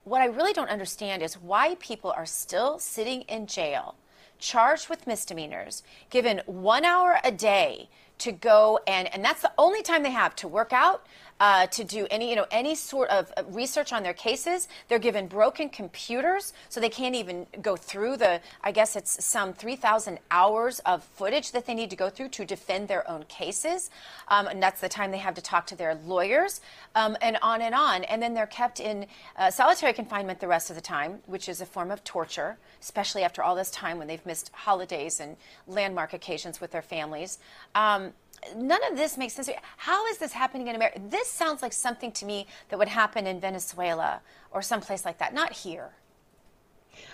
what I really don't understand is why people are still sitting in jail, charged with misdemeanors, given 1 hour a day to go and that's the only time they have to work out, to do any sort of research on their cases. They're given broken computers, so they can't even go through I guess it's some 3,000 hours of footage that they need to go through to defend their own cases. And that's the time they have to talk to their lawyers, and on and on. And then they're kept in solitary confinement the rest of the time, which is a form of torture, especially after all this time when they've missed holidays and landmark occasions with their families. None of this makes sense. How is this happening in America? This sounds like something to me that would happen in Venezuela or someplace like that, not here.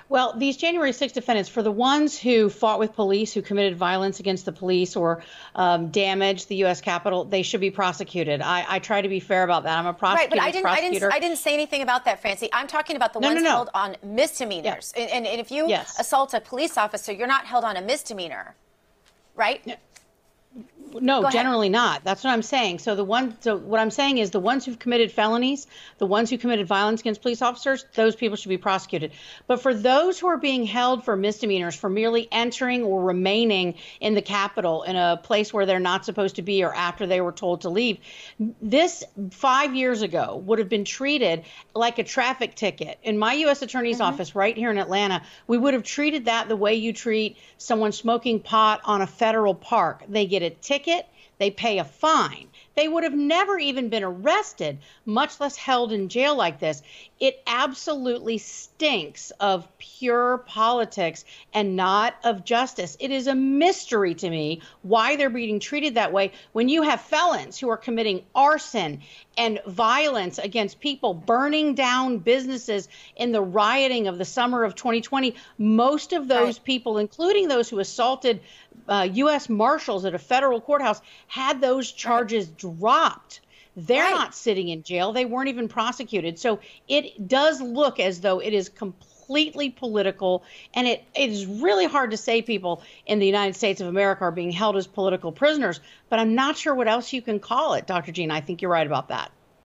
Well, these January 6th defendants, for the ones who fought with police, who committed violence against the police or damaged the U.S. Capitol, they should be prosecuted. I try to be fair about that. I'm a prosecutor. Right, but I didn't say anything about that, Francey. I'm talking about the ones held on misdemeanors. Yeah. And if you assault a police officer, you're not held on a misdemeanor, right? Yeah. No, generally not. That's what I'm saying. So what I'm saying is the ones who've committed felonies, the ones who committed violence against police officers, those people should be prosecuted. But for those who are being held for misdemeanors, for merely entering or remaining in the Capitol in a place where they're not supposed to be or after they were told to leave, this 5 years ago would have been treated like a traffic ticket. In my U.S. Attorney's office right here in Atlanta, we would have treated that the way you treat someone smoking pot on a federal park. They get a ticket. They pay a fine. They would have never even been arrested, much less held in jail like this. It absolutely stinks of pure politics and not of justice. It is a mystery to me why they're being treated that way when you have felons who are committing arson and violence against people, burning down businesses in the rioting of the summer of 2020. Most of those people, including those who assaulted U.S. Marshals at a federal courthouse, had those charges dropped. They're not sitting in jail. They weren't even prosecuted. So it does look as though it is completely political, and it is really hard to say people in the United States of America are being held as political prisoners, but I'm not sure what else you can call it, Dr. Gina. I think you're right about that.